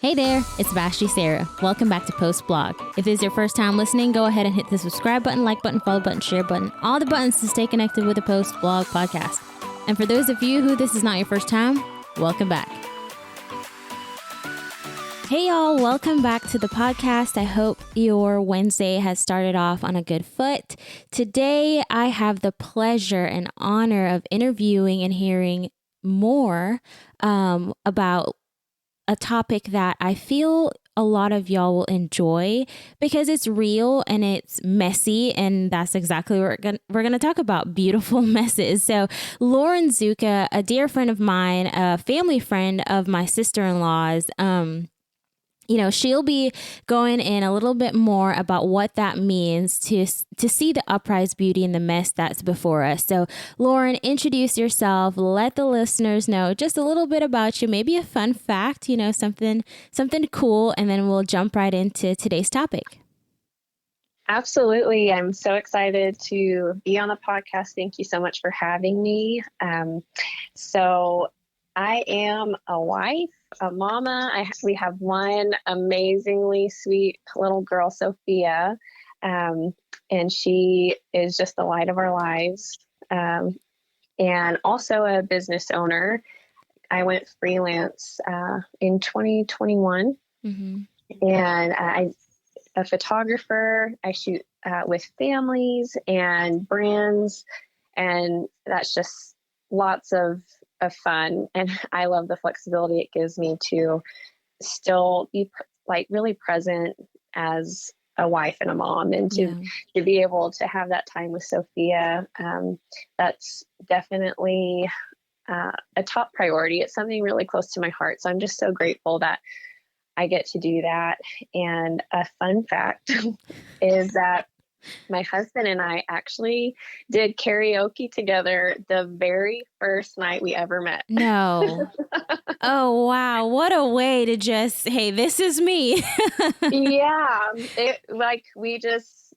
Hey there, it's Vashti Sarah. Welcome back to Post Blog. If this is your first time listening, go ahead and hit the subscribe button, like button, follow button, share button, all the buttons to stay connected with the Post Blog podcast. And for those of you who this is not your first time, welcome back. Hey y'all, welcome back to the podcast. I hope your Wednesday has started off on a good foot. Today, I have the pleasure and honor of interviewing and hearing more about a topic that I feel a lot of y'all will enjoy because it's real and it's messy, and that's exactly what we're gonna talk about, beautiful messes. So Lauren Zoucha, a dear friend of mine, a family friend of my sister-in-law's, she'll be going in a little bit more about what that means to see the upraise beauty in the mess that's before us. So, Lauren, introduce yourself. Let the listeners know just a little bit about you. Maybe a fun fact, something cool, and then we'll jump right into today's topic. Absolutely. I'm so excited to be on the podcast. Thank you so much for having me. So I am a wife, a mama. We have one amazingly sweet little girl, Sophia, and she is just the light of our lives, and also a business owner. I went freelance in 2021, and I'm a photographer. I shoot with families and brands, and that's just lots of fun. And I love the flexibility it gives me to still be really present as a wife and a mom, and to be able to have that time with Sophia. That's definitely a top priority. It's something really close to my heart. So I'm just so grateful that I get to do that. And a fun fact is that my husband and I actually did karaoke together the very first night we ever met. No. Oh, wow. What a way to just, hey, this is me. Yeah. We just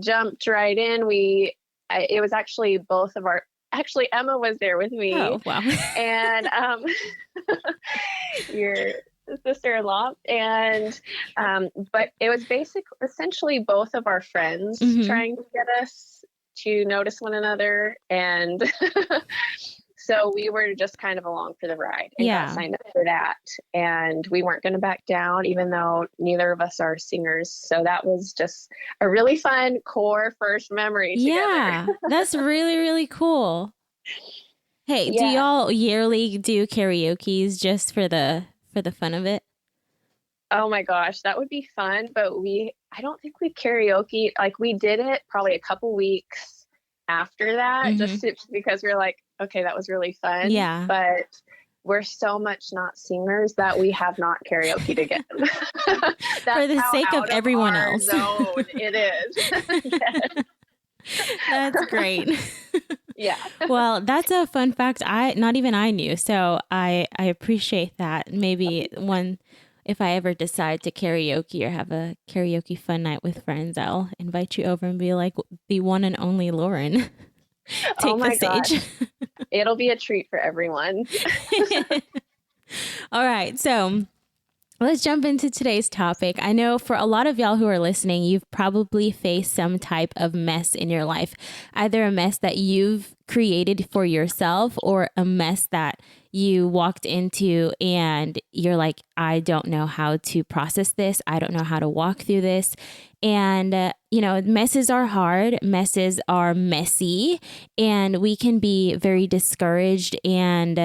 jumped right in. It was actually actually Emma was there with me. Oh, wow. And your sister-in-law, and but it was essentially both of our friends trying to get us to notice one another, and so we were just kind of along for the ride and got signed up for that, and we weren't going to back down, even though neither of us are singers. So that was just a really fun core first memory together. Yeah, that's really, really cool. Hey, do y'all yearly do karaoke's just for the fun of it? Oh my gosh, that would be fun. But I don't think we karaoke. We did it probably a couple weeks after that, just because we were like, okay, that was really fun. Yeah. But we're so much not singers that we have not karaoke again. For the sake of everyone else. Zone it is. Yes. That's great. Yeah. Well, that's a fun fact not even I knew. So I appreciate that. Maybe if I ever decide to karaoke or have a karaoke fun night with friends, I'll invite you over and be like the one and only Lauren. Take the stage. It'll be a treat for everyone. All right. So let's jump into today's topic. I know for a lot of y'all who are listening, you've probably faced some type of mess in your life, either a mess that you've created for yourself or a mess that you walked into and you're like, I don't know how to process this. I don't know how to walk through this. And, messes are hard. Messes are messy, and we can be very discouraged and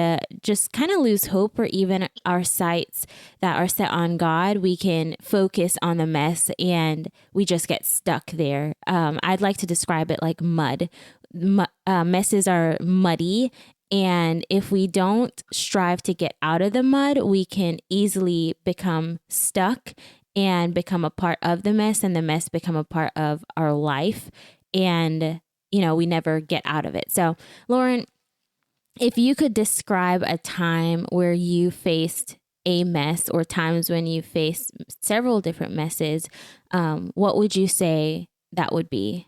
just kind of lose hope, or even our sights that are set on God. We can focus on the mess and we just get stuck there. I'd like to describe it like mud. Messes are muddy. And if we don't strive to get out of the mud, we can easily become stuck and become a part of the mess, and the mess become a part of our life. And, we never get out of it. So, Lauren, if you could describe a time where you faced a mess, or times when you faced several different messes, what would you say that would be?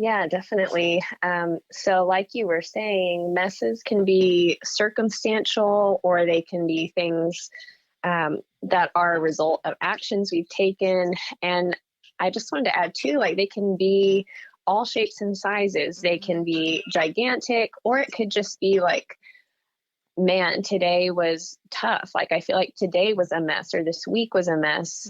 Yeah, definitely. So like you were saying, messes can be circumstantial, or they can be things that are a result of actions we've taken. And I just wanted to add too, like they can be all shapes and sizes. They can be gigantic, or it could just be like, man, today was tough. Like, I feel like today was a mess, or this week was a mess,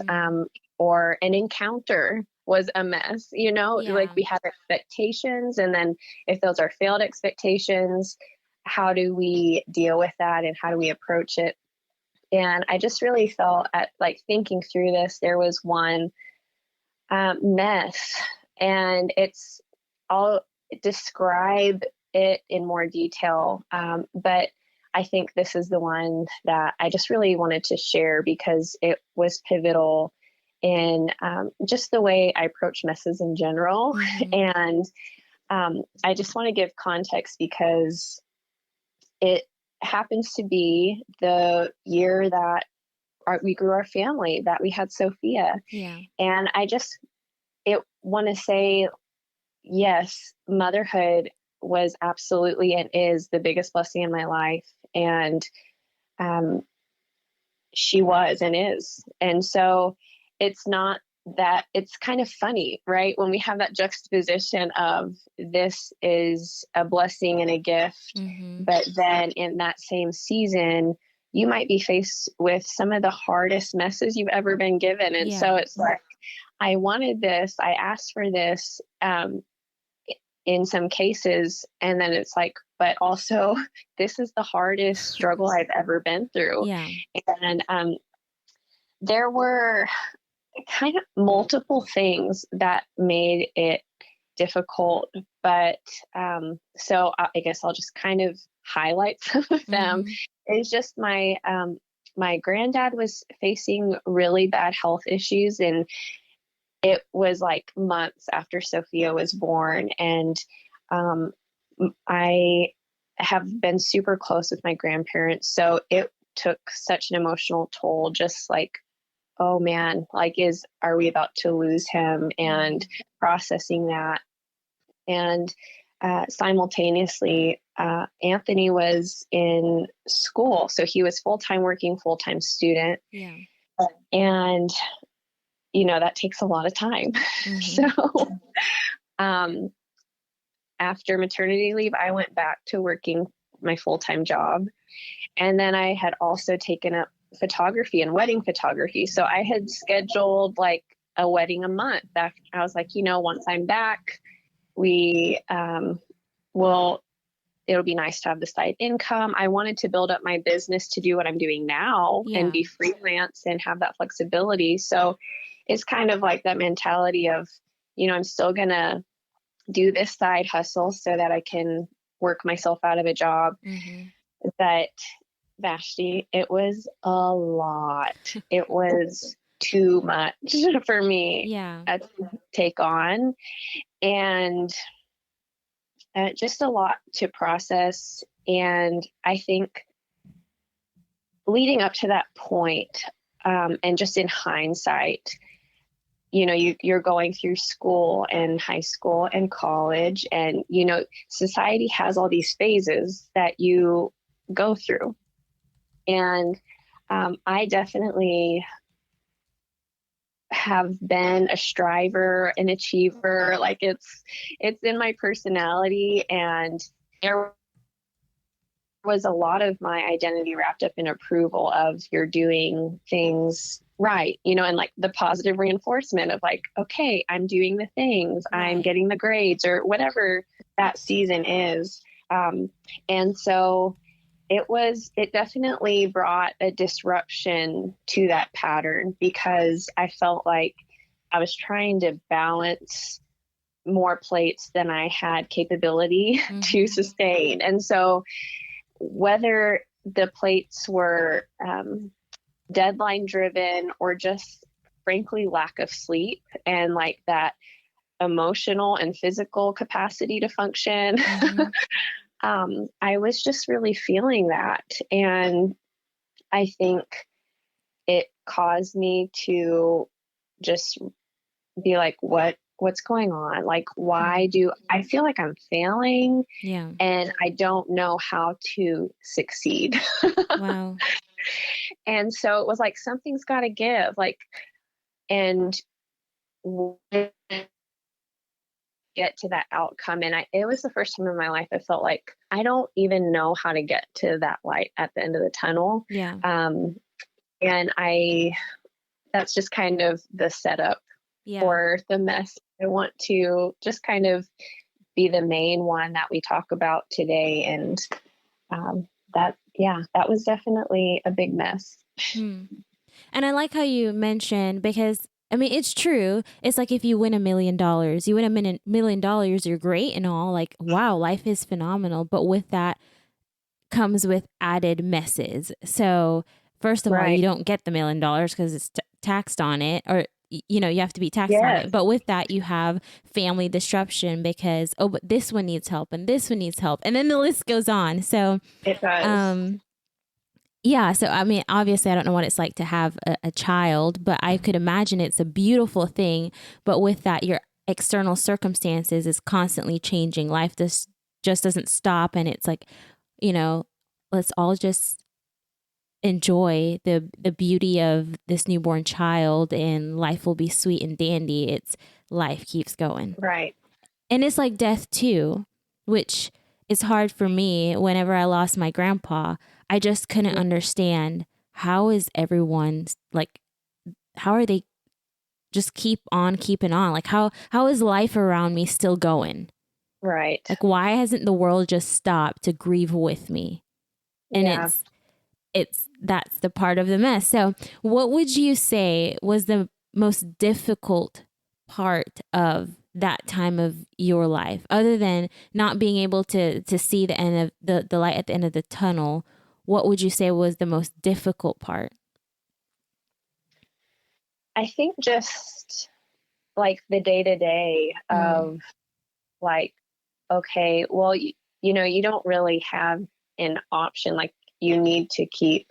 or an encounter was a mess, like we have expectations. And then if those are failed expectations, how do we deal with that and how do we approach it? And I just really felt at like thinking through this, there was one mess, and I'll describe it in more detail. But I think this is the one that I just really wanted to share because it was pivotal in just the way I approach messes in general. And I just want to give context because it happens to be the year that we grew our family, that we had Sophia. And I just want to say, yes, motherhood was absolutely and is the biggest blessing in my life. And she was and is. And so it's not that, it's kind of funny, right? When we have that juxtaposition of this is a blessing and a gift, but then in that same season, you might be faced with some of the hardest messes you've ever been given. And so it's like, I wanted this, I asked for this, in some cases. And then it's like, but also this is the hardest struggle I've ever been through. And there were kind of multiple things that made it difficult, but so I guess I'll just kind of highlight some of them. It's just my granddad was facing really bad health issues, and it was like months after Sophia was born. And I have been super close with my grandparents, so it took such an emotional toll, just like, oh man, like, are we about to lose him, and processing that. And simultaneously, Anthony was in school. So he was full-time working, full-time student. And, that takes a lot of time. So after maternity leave, I went back to working my full-time job. And then I had also taken up photography and wedding photography. So I had scheduled like a wedding a month. I was like, once I'm back, it'll be nice to have the side income. I wanted to build up my business to do what I'm doing now and be freelance and have that flexibility. So it's kind of like that mentality of, I'm still going to do this side hustle so that I can work myself out of a job. But Vashti, it was a lot. It was too much for me to take on. And just a lot to process. And I think leading up to that point, and just in hindsight, you're going through school and high school and college, and, society has all these phases that you go through. And I definitely have been a striver, an achiever. Like it's in my personality, and there was a lot of my identity wrapped up in approval of you're doing things right, and like the positive reinforcement of like, okay, I'm doing the things, I'm getting the grades, or whatever that season is. And so it definitely brought a disruption to that pattern, because I felt like I was trying to balance more plates than I had capability to sustain. And so whether the plates were deadline driven or just frankly lack of sleep and like that emotional and physical capacity to function, I was just really feeling that. And I think it caused me to just be like, what's going on? Like, why do I feel like I'm failing? And I don't know how to succeed. Wow. And so it was like, something's got to give. Like, and get to that outcome. And it was the first time in my life I felt like I don't even know how to get to that light at the end of the tunnel. Yeah. And that's just kind of the setup for the mess. I want to just kind of be the main one that we talk about today. And that was definitely a big mess. And I like how you mentioned, because I mean, it's true. It's like if you win $1 million, you win $1 million, you're great and all, like, wow, life is phenomenal. But with that comes with added messes. So first of all, you don't get the $1 million because it's taxed on it, or, you know, you have to be taxed on it. But with that, you have family disruption because, oh, but this one needs help and this one needs help. And then the list goes on. So it does. Yeah. So, I mean, obviously, I don't know what it's like to have a child, but I could imagine it's a beautiful thing. But with that, your external circumstances is constantly changing. Life just doesn't stop. And it's like, you know, let's all just enjoy the beauty of this newborn child, and life will be sweet and dandy. It's life keeps going. Right. And it's like death too, which is hard for me. Whenever I lost my grandpa, I just couldn't understand, how is everyone, like, how are they just keep on keeping on? Like, how is life around me still going? Right. Like, why hasn't the world just stopped to grieve with me? And that's the part of the mess. So what would you say was the most difficult part of that time of your life, other than not being able to see the end of the light at the end of the tunnel? What would you say was the most difficult part? I think just like the day to day of like, okay, well, you know, you don't really have an option. Like, you need to keep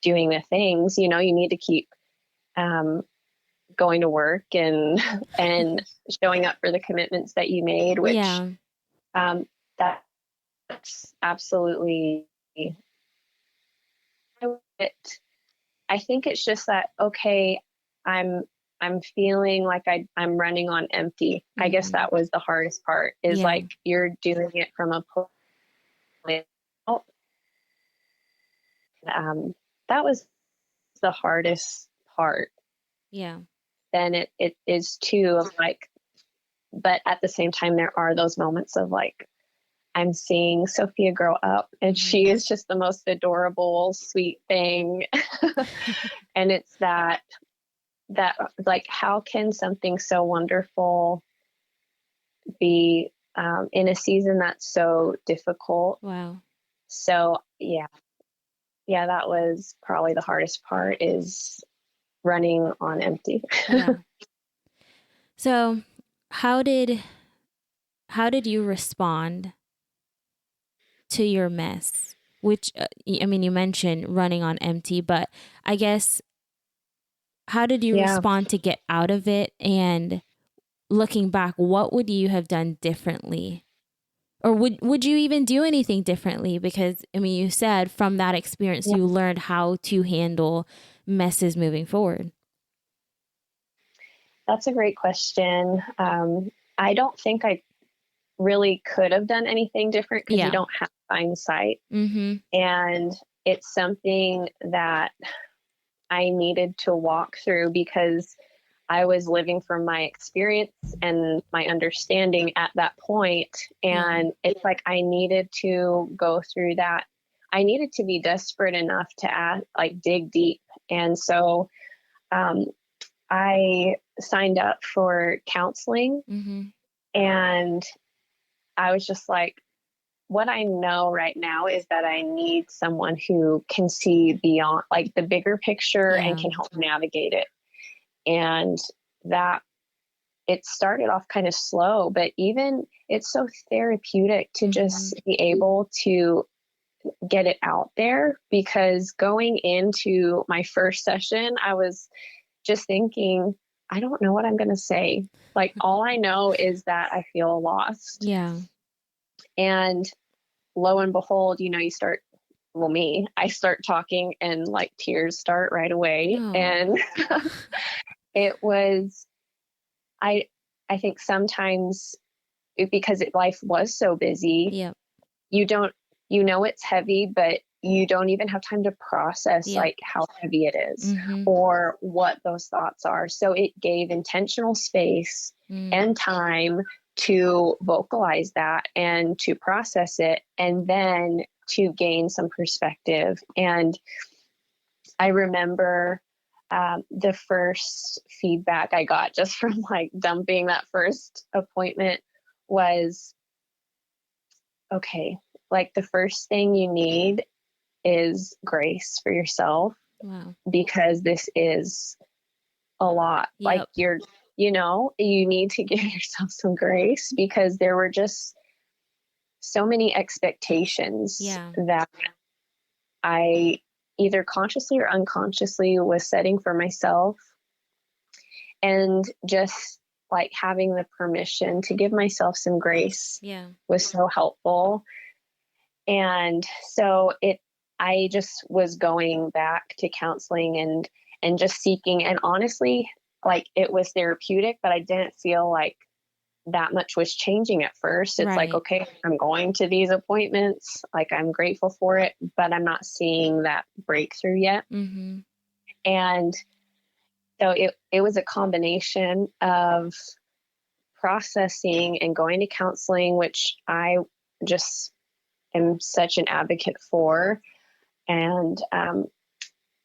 doing the things, you know, you need to keep going to work and showing up for the commitments that you made, which that's absolutely it. I think it's just that, okay, I'm feeling like I'm running on empty. I guess that was the hardest part, is like, you're doing it from a place. That was the hardest part. Yeah. Then it is too, of like, but at the same time, there are those moments of like, I'm seeing Sophia grow up, and she is just the most adorable, sweet thing. And it's that like, how can something so wonderful be in a season that's so difficult? Wow. So yeah, that was probably the hardest part, is running on empty. Yeah. So how did you respond to your mess? Which, I mean, you mentioned running on empty, but I guess, how did you respond to get out of it? And looking back, what would you have done differently? Or would you even do anything differently? Because, I mean, you said from that experience, you learned how to handle messes moving forward. That's a great question. I don't think I really could have done anything different, because you don't have hindsight. And it's something that I needed to walk through, because I was living from my experience and my understanding at that point. And it's like, I needed to go through that. I needed to be desperate enough to dig deep. And so I signed up for counseling, and I was just like, what I know right now is that I need someone who can see beyond, like, the bigger picture and can help navigate it. And that it started off kind of slow, but even it's so therapeutic to just be able to get it out there, because going into my first session, I was just thinking, I don't know what I'm going to say. Like, all I know is that I feel lost. Yeah. And lo and behold, you know, you start well, me, I start talking and like tears start right away. Oh, And it was, I, I think sometimes life was so busy, yep, you don't, it's heavy, but you don't even have time to process yep. like how heavy it is Mm-hmm. or what those thoughts are. So it gave intentional space and time to vocalize that and to process it, and then to gain some perspective. And I remember the first feedback I got just from like dumping that first appointment was, okay, like the first thing you need is grace for yourself, Wow. because this is a lot. Like Yep. you need to give yourself some grace, because there were just so many expectations Yeah. that I either consciously or unconsciously was setting for myself. And just like having the permission to give myself some grace Yeah. was so helpful. And so I just was going back to counseling and just seeking, and honestly, like it was therapeutic, but I didn't feel like that much was changing at first. It's like, Right. okay, I'm going to these appointments, like I'm grateful for it, but I'm not seeing that breakthrough yet. Mm-hmm. And so it was a combination of processing and going to counseling, which I just am such an advocate for. And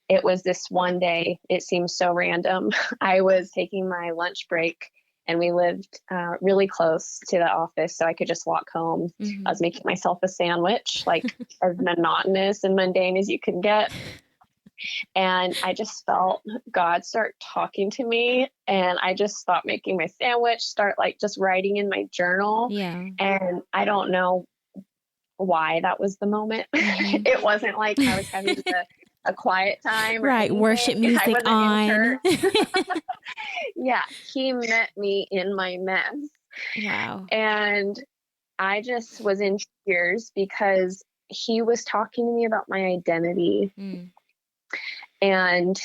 it was this one day, it seems so random. I was taking my lunch break, and we lived really close to the office, so I could just walk home. Mm-hmm. I was making myself a sandwich, like as monotonous and mundane as you could get. And I just felt God start talking to me, and I just stopped making my sandwich, start like just writing in my journal. Yeah. And I don't know why that was the moment. Mm-hmm. It wasn't like I was having a quiet time or Right. anything. Worship I music wasn't on. in church. Yeah, he met me in my mess. Wow. And I just was in tears, because he was talking to me about my identity. Mm. And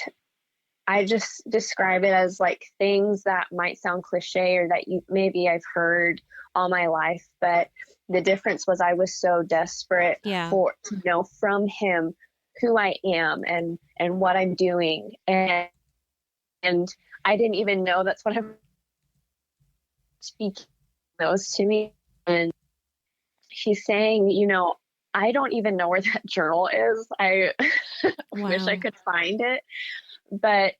I just describe it as like things that might sound cliche, or that maybe I've heard all my life, but the difference was I was so desperate Yeah. to know from him who I am and what I'm doing, and I didn't even know that's what I'm speaking those to me. And he's saying, I don't even know where that journal is. I wish I Wow. could find it. But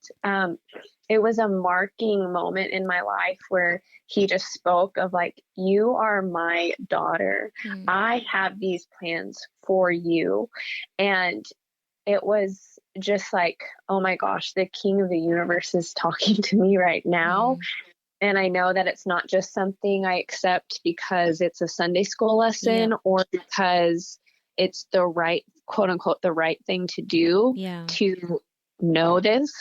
it was a marking moment in my life where he just spoke of like, you are my daughter. Mm. I have these plans for you. And it was just like, oh my gosh, the King of the universe is talking to me right now. Mm. And I know that it's not just something I accept because it's a Sunday school lesson, Yep. or because it's the right, quote unquote, the right thing to do, Yeah. to know this,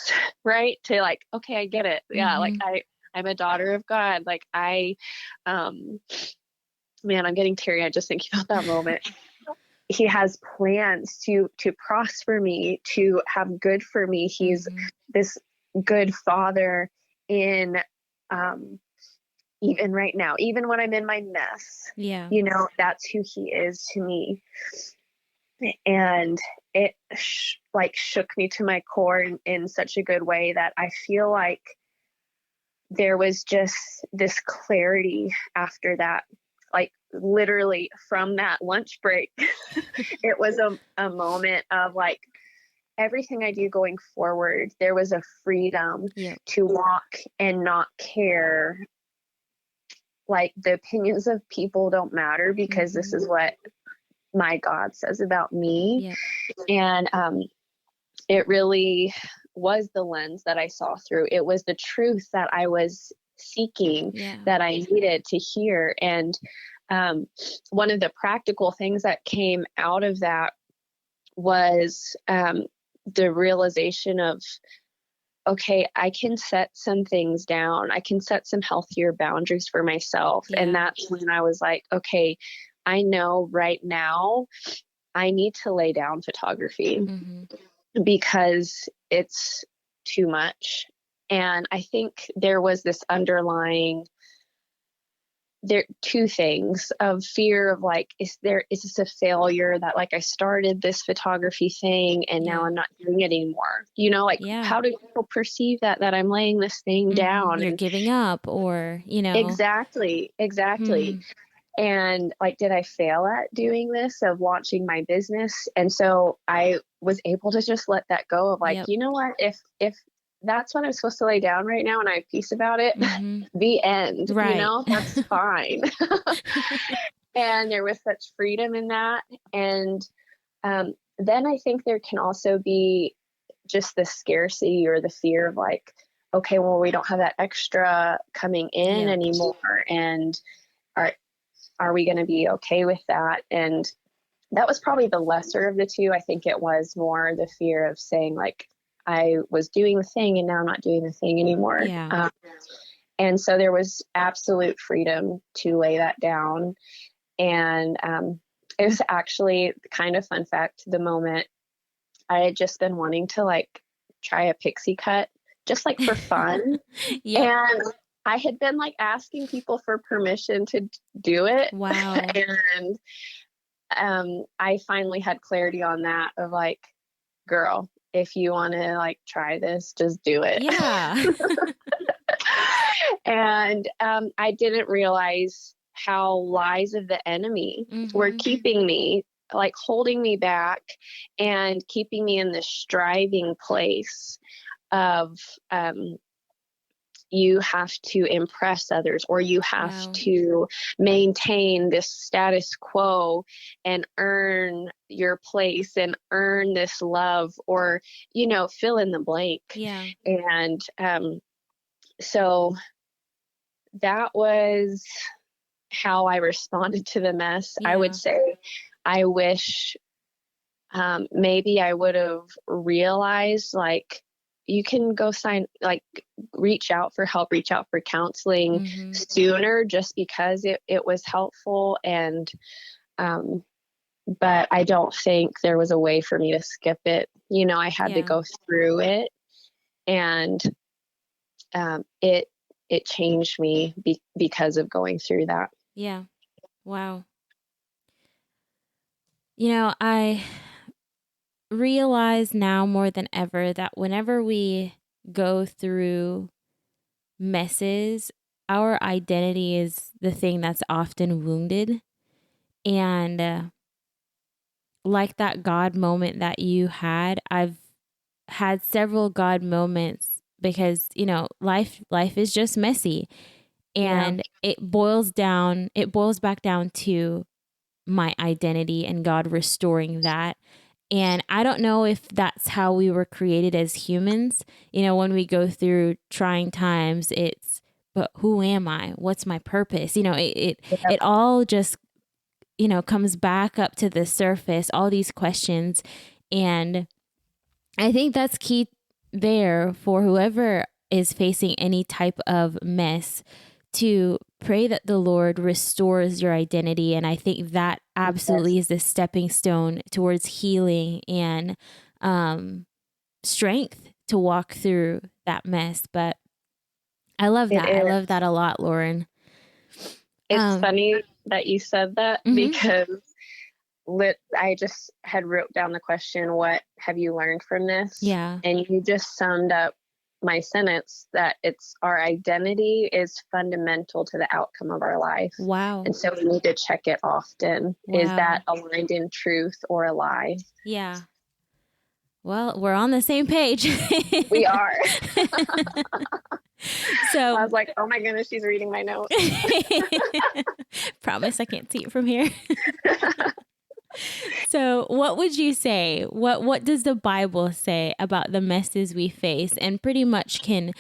right? To like, okay, I get it. Yeah. Like Mm-hmm. I'm a daughter of God. Like man, I'm getting teary. I just thinking about that moment. He has plans to prosper me, to have good for me. He's Mm-hmm. this good father in, even right now, even when I'm in my mess, Yeah. that's who he is to me. And it shook me to my core in such a good way that I feel like there was just this clarity after that. Like literally from that lunch break, it was a moment of like, everything I do going forward, there was a freedom Yep. to walk and not care. Like the opinions of people don't matter, because Mm-hmm. this is what my God says about me. Yep. And it really was the lens that I saw through. It was the truth that I was seeking, Yeah. that I needed to hear. And one of the practical things that came out of that was the realization of, okay, I can set some things down. I can set some healthier boundaries for myself. Yeah. And that's when I was like, okay, I know right now I need to lay down photography Mm-hmm. because it's too much. And I think there was this underlying two things of fear of like, is this a failure that like I started this photography thing and now I'm not doing it anymore? Like how do people perceive that I'm laying this thing down? You're and giving up, or, Exactly. And like, did I fail at doing this, of launching my business? And so I was able to just let that go of like, you know what, if that's what I'm supposed to lay down right now and I have peace about it, the end, Right. That's fine. And there was such freedom in that. And then I think there can also be just the scarcity or the fear of like, okay, well, we don't have that extra coming in anymore. And are we going to be okay with that? And that was probably the lesser of the two. I think it was more the fear of saying like, I was doing the thing and now I'm not doing the thing anymore. Yeah. And so there was absolute freedom to lay that down. And it was actually kind of fun fact, the moment I had just been wanting to like try a pixie cut, just like for fun. And I had been like asking people for permission to do it. Wow. And I finally had clarity on that of like, girl, if you want to like try this, just do it. Yeah. And I didn't realize how lies of the enemy were keeping me, like holding me back and keeping me in this striving place of you have to impress others, or you have to maintain this status quo and earn your place and earn this love, or, fill in the blank. Yeah. And so that was how I responded to the mess. I would say I wish maybe I would have realized like, you can go reach out for help, reach out for counseling sooner, just because it was helpful. And, but I don't think there was a way for me to skip it. I had to go through it, and, it changed me because of going through that. Yeah. Wow. I realize now more than ever that whenever we go through messes, our identity is the thing that's often wounded. And like that God moment that you had, I've had several God moments because, life is just messy. And it boils back down to my identity and God restoring that. And I don't know if that's how we were created as humans. When we go through trying times, but who am I? What's my purpose? It all just, comes back up to the surface, all these questions. And I think that's key there for whoever is facing any type of mess, to pray that the Lord restores your identity. And I think that absolutely is the stepping stone towards healing and strength to walk through that mess. But I love that. I love that a lot, Lauren. It's funny that you said that, because I just had wrote down the question, what have you learned from this? Yeah. And you just summed up my sentence, that it's our identity is fundamental to the outcome of our life. Wow. And so we need to check it often. Wow. Is that aligned in truth or a lie? Yeah. Well, we're on the same page. We are. So I was like, oh my goodness, she's reading my notes. Promise I can't see it from here. So what would you say? What does the Bible say about the messes we face, and pretty much can,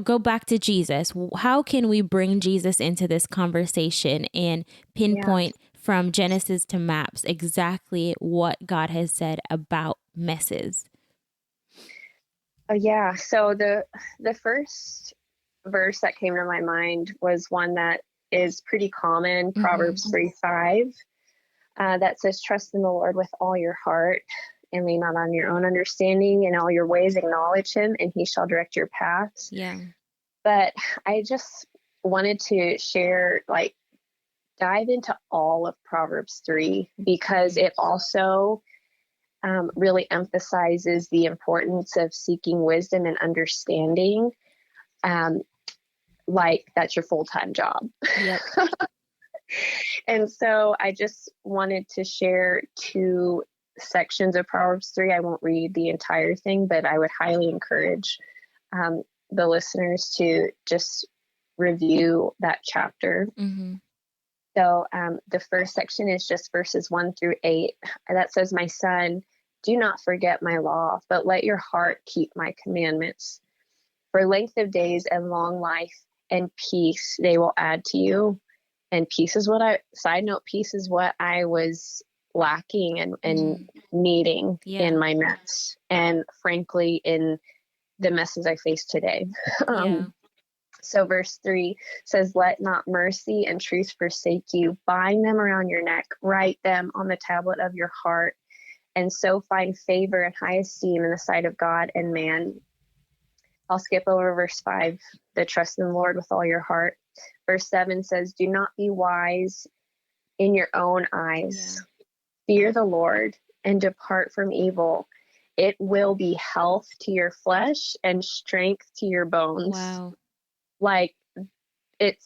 go back to Jesus? How can we bring Jesus into this conversation and pinpoint from Genesis to maps exactly what God has said about messes? So the first verse that came to my mind was one that is pretty common, Proverbs 3:5. that says, trust in the Lord with all your heart and lean not on your own understanding. In all your ways acknowledge him, and he shall direct your paths. Yeah. But I just wanted to share, like, dive into all of Proverbs 3, because it also really emphasizes the importance of seeking wisdom and understanding. Like that's your full-time job. Yep. And so I just wanted to share 2 sections of Proverbs 3. I won't read the entire thing, but I would highly encourage the listeners to just review that chapter. Mm-hmm. So the first section is just verses 1 through 8. That says, my son, do not forget my law, but let your heart keep my commandments. For length of days and long life and peace they will add to you. And peace is peace is what I was lacking and needing in my mess. And frankly, in the messes I face today. So verse 3 says, let not mercy and truth forsake you. Bind them around your neck, write them on the tablet of your heart, and so find favor and high esteem in the sight of God and man. I'll skip over verse 5, the trust in the Lord with all your heart. Verse 7 says, do not be wise in your own eyes. Fear the Lord and depart from evil. It will be health to your flesh and strength to your bones. Wow. Like it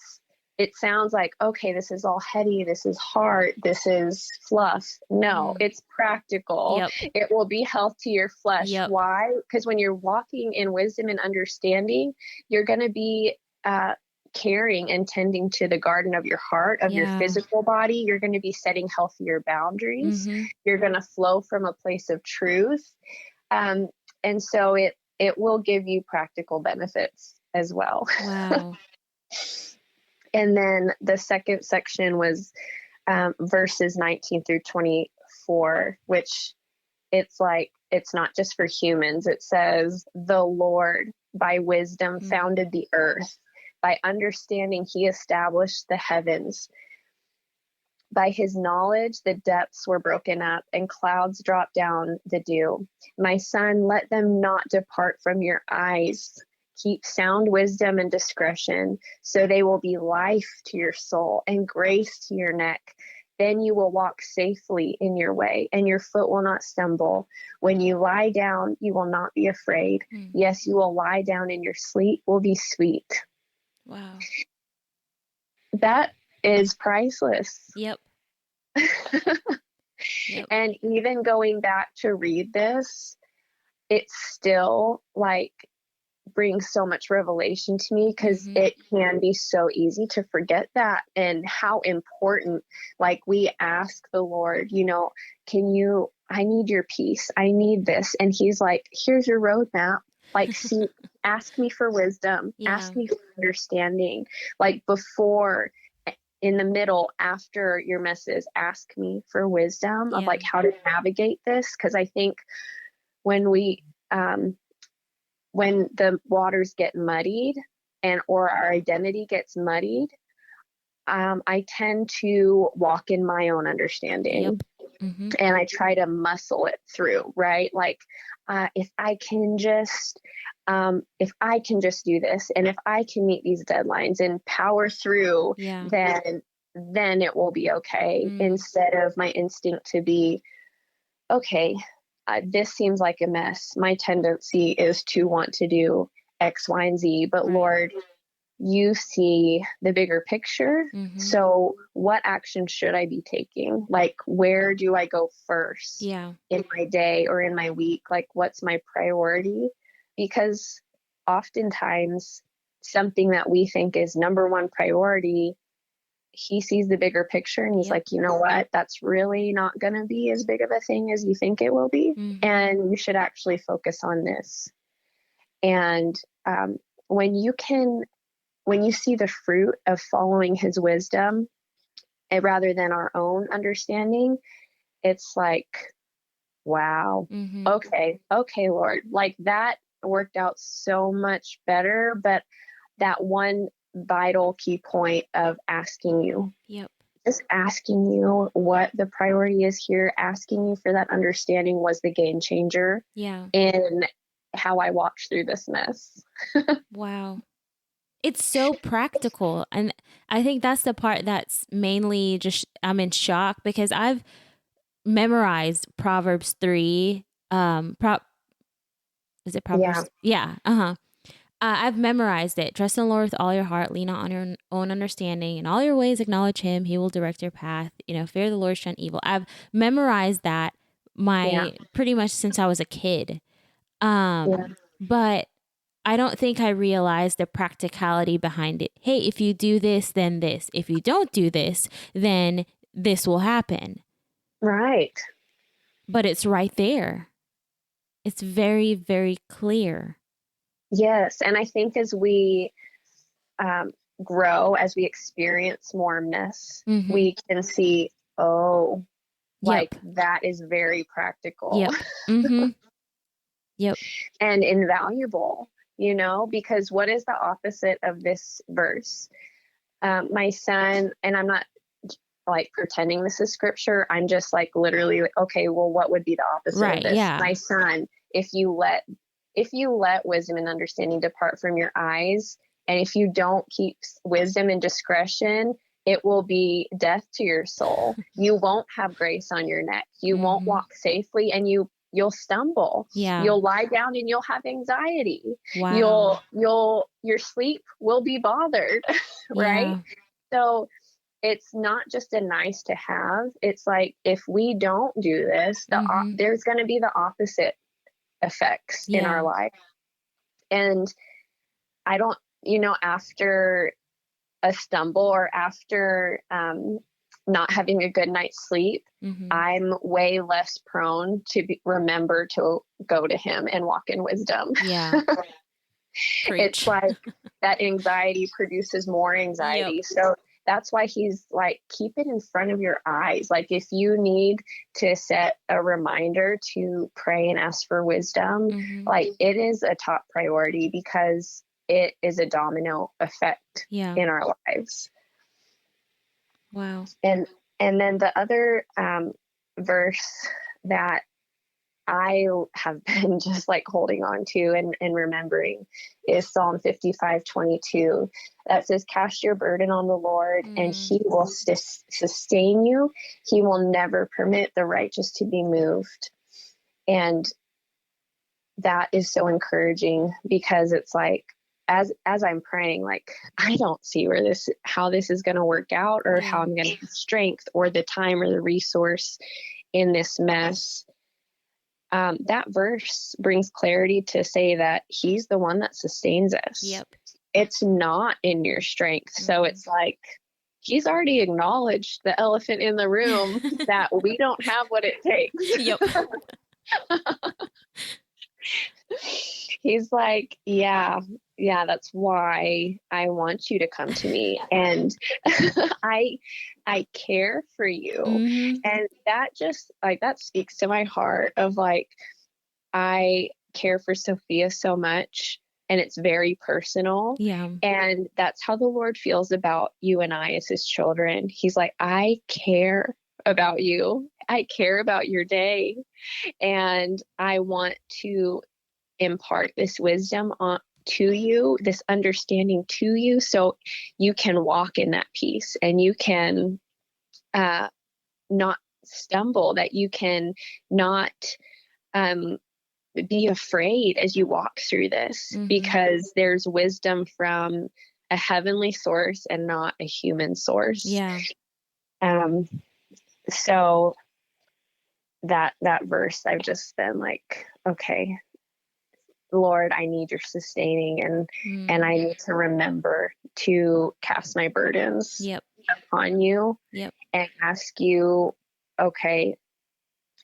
sounds like, okay, this is all heady, this is hard, this is fluff. No, it's practical. It will be health to your flesh. Why? Because when you're walking in wisdom and understanding, you're going to be caring and tending to the garden of your heart, of your physical body. You're going to be setting healthier boundaries. You're going to flow from a place of truth. And so it will give you practical benefits as well. Wow. And then the second section was verses 19 through 24, which it's not just for humans. It says, the Lord by wisdom founded the earth. By understanding, he established the heavens. By his knowledge, the depths were broken up and clouds dropped down the dew. My son, let them not depart from your eyes. Keep sound wisdom and discretion, so they will be life to your soul and grace to your neck. Then you will walk safely in your way, and your foot will not stumble. When you lie down, you will not be afraid. Yes, you will lie down, and your sleep will be sweet. Wow. That is priceless. Yep. And even going back to read this, it's still like brings so much revelation to me, because it can be so easy to forget that, and how important, like, we ask the Lord, I need your peace, I need this, and he's like, here's your roadmap, like, see, ask me for wisdom, ask me for understanding, like, before, in the middle, after your messes, ask me for wisdom of like how to navigate this, because I think when the waters get muddied or our identity gets muddied, I tend to walk in my own understanding. And I try to muscle it through, right? Like, if I can just do this, and if I can meet these deadlines and power through, then it will be okay. Instead of my instinct to be, okay, this seems like a mess. My tendency is to want to do X, Y, and Z, but Lord, you see the bigger picture. So what action should I be taking? Like, where do I go first in my day or in my week? Like, what's my priority? Because oftentimes something that we think is number one priority, he sees the bigger picture, and he's like, you know what? That's really not going to be as big of a thing as you think it will be. And you should actually focus on this. And when you see the fruit of following his wisdom, rather than our own understanding, it's like, wow, okay, Lord, like, that worked out so much better. But that one vital key point of asking you just asking you what the priority is here, asking you for that understanding was the game changer Yeah. in how I walked through this mess. Wow. It's so practical. And I think that's the part that's mainly just, I'm in shock because I've memorized Proverbs 3. Is it Yeah, Proverbs? Yeah. Uh-huh. I've memorized it. Trust in the Lord with all your heart. Lean not on your own understanding. In all your ways, acknowledge Him. He will direct your path. Fear the Lord, shun evil. I've memorized that yeah, pretty much since I was a kid. yeah, But I don't think I realized the practicality behind it. Hey, if you do this, then this. If you don't do this, then this will happen. right. But it's right there. It's very, very clear. Yes. And I think as we um, grow, as we experience more mess, Mm-hmm. we can see, oh, like Yep. that is very practical Yep. Mm-hmm. Yep. and invaluable, because what is the opposite of this verse? My son, and I'm not like pretending this is scripture. I'm just like literally like, okay, well, what would be the opposite of Right. this? Yeah. My son, if you let wisdom and understanding depart from your eyes, and if you don't keep wisdom and discretion, it will be death to your soul. You won't have grace on your neck. You won't Mm-hmm. walk safely, and you'll stumble. Yeah. You'll lie down and you'll have anxiety. Wow. Your sleep will be bothered, right? Yeah. So it's not just a nice to have. It's like, if we don't do this, Mm-hmm. there's going to be the opposite effects in our Yeah. life. And I don't, after a stumble or after not having a good night's sleep, Mm-hmm. I'm way less prone to remember to go to Him and walk in wisdom. Yeah. It's Preach. like that anxiety produces more Yep. anxiety. So that's why He's like, keep it in front of your eyes. Like, if you need to set a reminder to pray and ask for wisdom, Mm-hmm. like, it is a top priority because it is a domino effect Yeah. in our lives. Wow. And then the other verse that I have been just like holding on to and remembering is Psalm 55:22 that says, cast your burden on the Lord and He will sustain you. He will never permit the righteous to be moved. And that is so encouraging because it's like, as I'm praying, like, I don't see how this is going to work out, or how I'm going to have strength or the time or the resource in this mess. That verse brings clarity to say that He's the one that sustains us. Yep. It's not in your strength. Mm-hmm. So it's like, He's already acknowledged the elephant in the room that we don't have what it takes. Yep. He's like, yeah, that's why I want you to come to me. And I care for you. Mm-hmm. And that just like, that speaks to my heart of like, I care for Sophia so much, and it's very personal. Yeah. And that's how the Lord feels about you and I as His children. He's like, I care about you. I care about your day. And I want to impart this wisdom to you, this understanding to you, so you can walk in that peace and you can not stumble, that you can not be afraid as you walk through this, Mm-hmm. because there's wisdom from a heavenly source and not a human source. Yeah. So that verse, I've just been like, okay, Lord, I need your sustaining, and I need to remember to cast my burdens upon you and ask you, okay,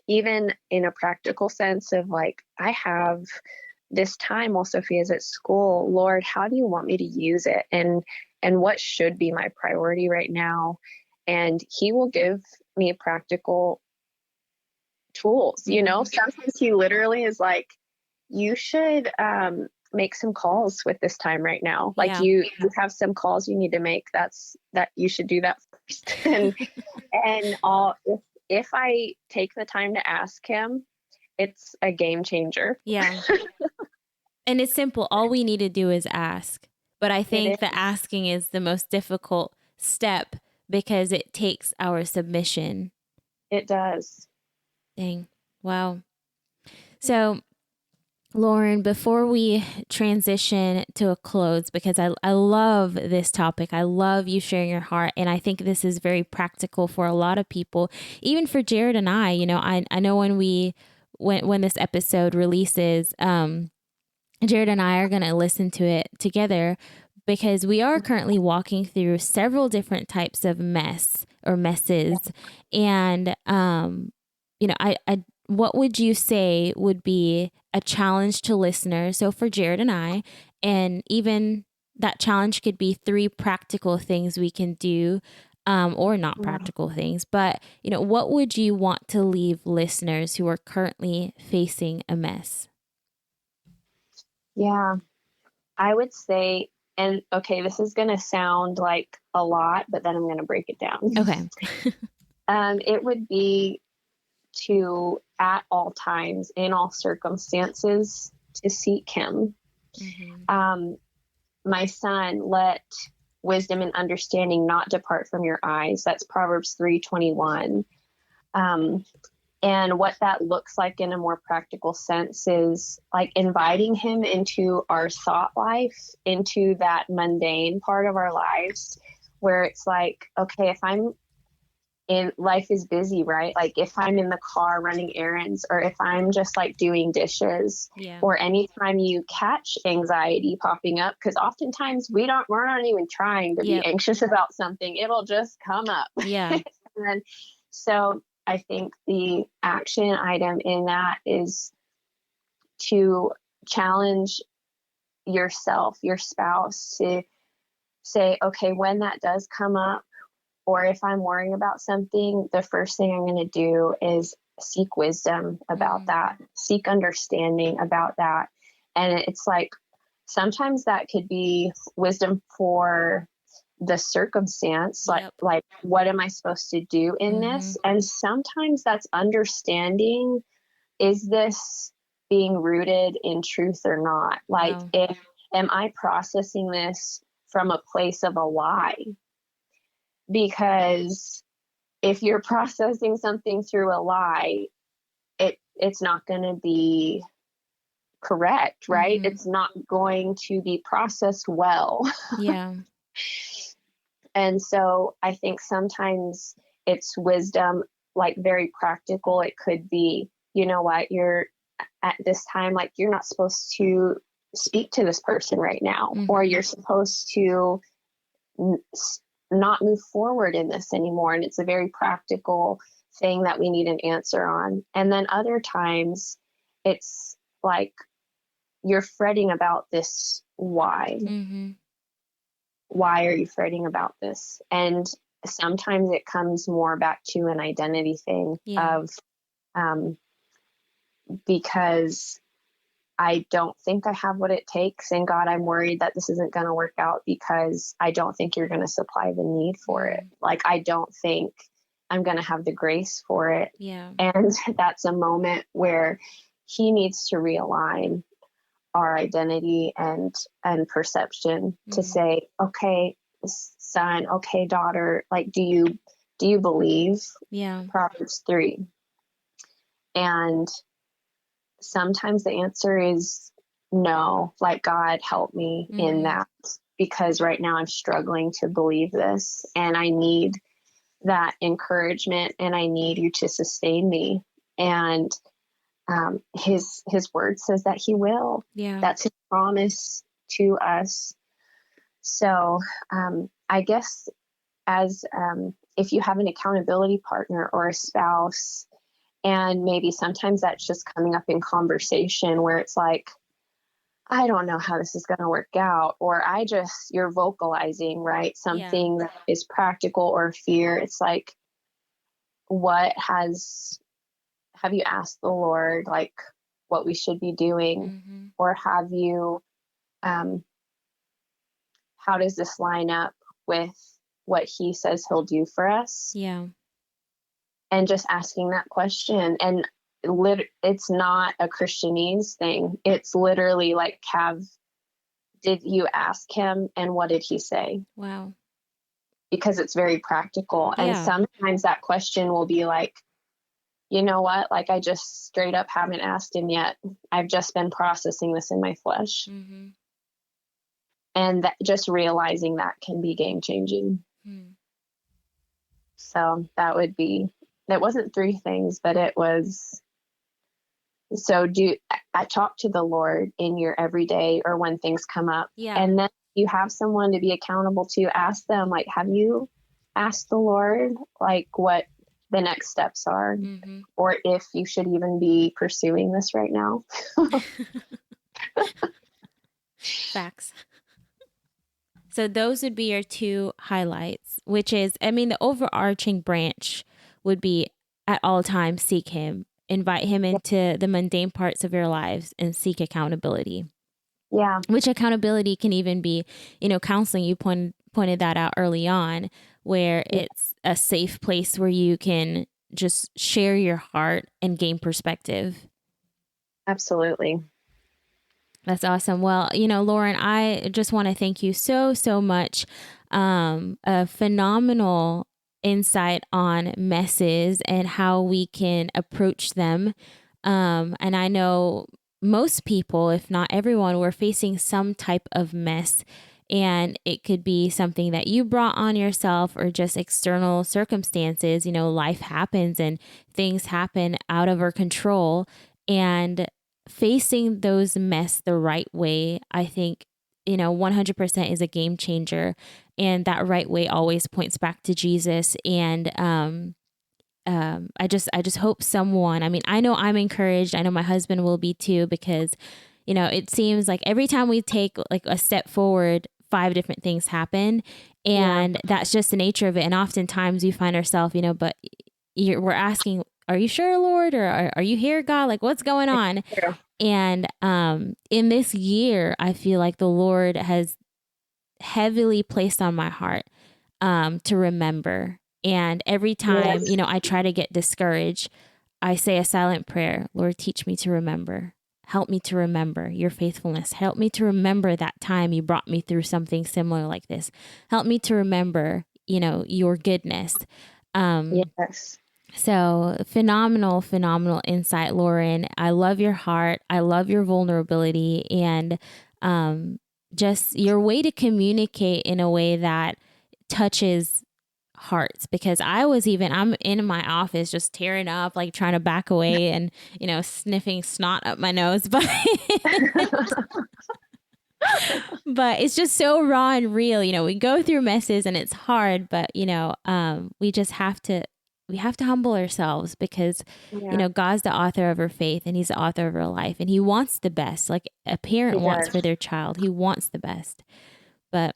even in a practical sense of like, I have this time while Sophia's at school, Lord, how do you want me to use it? And what should be my priority right now? And He will give me practical tools. Sometimes He literally is like, you should make some calls with this time right now. Like Yeah. you have some calls you need to make. That you should do that first. And if I take the time to ask him, it's a game changer. Yeah. And it's simple. All we need to do is ask. But I think the asking is the most difficult step because it takes our submission. It does. Dang. Wow. So, Lauren, before we transition to a close, because I love this topic, I love you sharing your heart. And I think this is very practical for a lot of people, even for Jared and I. You know, I know when this episode releases, Jared and I are going to listen to it together because we are currently walking through several different types of mess or messes. And, you know, what would you say would be a challenge to listeners? So for Jared and I, and even that challenge could be 3 practical things we can do, or not practical things, but, you know, what would you want to leave listeners who are currently facing a mess? Yeah, I would say, and okay, this is going to sound like a lot, but then I'm going to break it down. Okay. It would be to, at all times, in all circumstances, to seek him. Mm-hmm. My son, let wisdom and understanding not depart from your eyes. That's Proverbs 3:21. And what that looks like in a more practical sense is like inviting him into our thought life, into that mundane part of our lives where it's like, okay, if I'm in life is busy, right? Like if I'm in the car running errands, or if I'm just like doing dishes, or anytime you catch anxiety popping up, because oftentimes we're not even trying to be anxious about something. It'll just come up. Yeah. And so I think the action item in that is to challenge yourself, your spouse, to say, okay, when that does come up, or if I'm worrying about something, the first thing I'm going to do is seek wisdom about that, seek understanding about that. And it's like, sometimes that could be wisdom for the circumstance, like what am I supposed to do in this? And sometimes that's understanding, is this being rooted in truth or not? Like, am I processing this from a place of a lie? Because if you're processing something through a lie, it's not going to be correct, right? It's not going to be processed well. Yeah. And so I think sometimes it's wisdom, like very practical. It could be, you know what, you're at this time, like you're not supposed to speak to this person right now, or you're supposed to not move forward in this anymore. And it's a very practical thing that we need an answer on. And then other times it's like you're fretting about this. Why? Why are you fretting about this? And sometimes it comes more back to an identity thing of, because I don't think I have what it takes. And God, I'm worried that this isn't going to work out because I don't think you're going to supply the need for it. Like, I don't think I'm going to have the grace for it. Yeah. And that's a moment where he needs to realign our identity and perception to say, okay, son, okay, daughter, like, do you believe Proverbs 3? And sometimes the answer is no, like, God, help me in that, because right now I'm struggling to believe this, and I need that encouragement, and I need you to sustain me. And his word says that he will. That's his promise to us. So I guess as if you have an accountability partner or a spouse, and maybe sometimes that's just coming up in conversation where it's like, I don't know how this is going to work out, or you're vocalizing, right? Something that is practical or fear. It's like, have you asked the Lord, like, what we should be doing? Or have you how does this line up with what he says he'll do for us? Yeah. And just asking that question. And it's not a Christianese thing. It's literally like, did you ask him and what did he say? Wow. Because it's very practical. Yeah. And sometimes that question will be like, you know what? Like, I just straight up haven't asked him yet. I've just been processing this in my flesh. Mm-hmm. And just realizing that can be game changing. Mm. So that wasn't 3 things, but it was, so I talk to the Lord in your everyday or when things come up. Yeah. And then you have someone to be accountable to. Ask them, like, have you asked the Lord, like, what the next steps are, mm-hmm. or if you should even be pursuing this right now? Facts. So those would be your 2 highlights, which is, I mean, the overarching branch would be at all times seek him, invite him into the mundane parts of your lives and seek accountability. Yeah. Which accountability can even be, counseling. You pointed that out early on, where it's a safe place where you can just share your heart and gain perspective. Absolutely. That's awesome. Well, Lauren, I just want to thank you so, so much. A phenomenal insight on messes and how we can approach them. And I know most people, if not everyone, we're facing some type of mess. And it could be something that you brought on yourself or just external circumstances. Life happens and things happen out of our control. And facing those mess the right way, I think, 100% is a game changer. And that right way always points back to Jesus. And I just hope someone, I know I'm encouraged. I know my husband will be too, because, it seems like every time we take like a step forward, 5 different things happen. And that's just the nature of it. And oftentimes we find ourselves, but we're asking, are you sure, Lord? Or are you here, God? Like, what's going on? And in this year, I feel like the Lord has heavily placed on my heart to remember. And every time, I try to get discouraged, I say a silent prayer. Lord, teach me to remember. Help me to remember your faithfulness. Help me to remember that time you brought me through something similar like this. Help me to remember, your goodness. Yes. So phenomenal insight, Lauren. I love your heart. I love your vulnerability and just your way to communicate in a way that touches hearts, because I'm in my office just tearing up, like trying to back away and, sniffing snot up my nose, but but it's just so raw and real. We go through messes and it's hard, but we just have to humble ourselves because, God's the author of our faith and he's the author of our life and he wants the best, like a parent wants for their child. He wants the best. But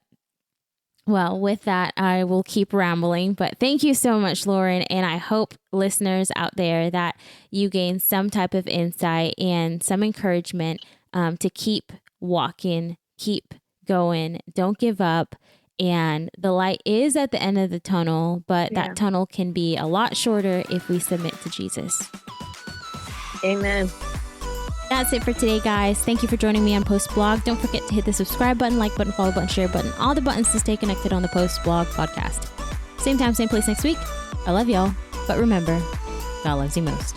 well, with that, I will keep rambling, but thank you so much, Lauren. And I hope listeners out there that you gain some type of insight and some encouragement to keep walking, keep going, don't give up. And the light is at the end of the tunnel, but that tunnel can be a lot shorter if we submit to Jesus. Amen. That's it for today, guys. Thank you for joining me on Post Blog. Don't forget to hit the subscribe button, like button, follow button, share button, all the buttons to stay connected on the Post Blog podcast. Same time, same place next week. I love y'all. But remember, God loves you most.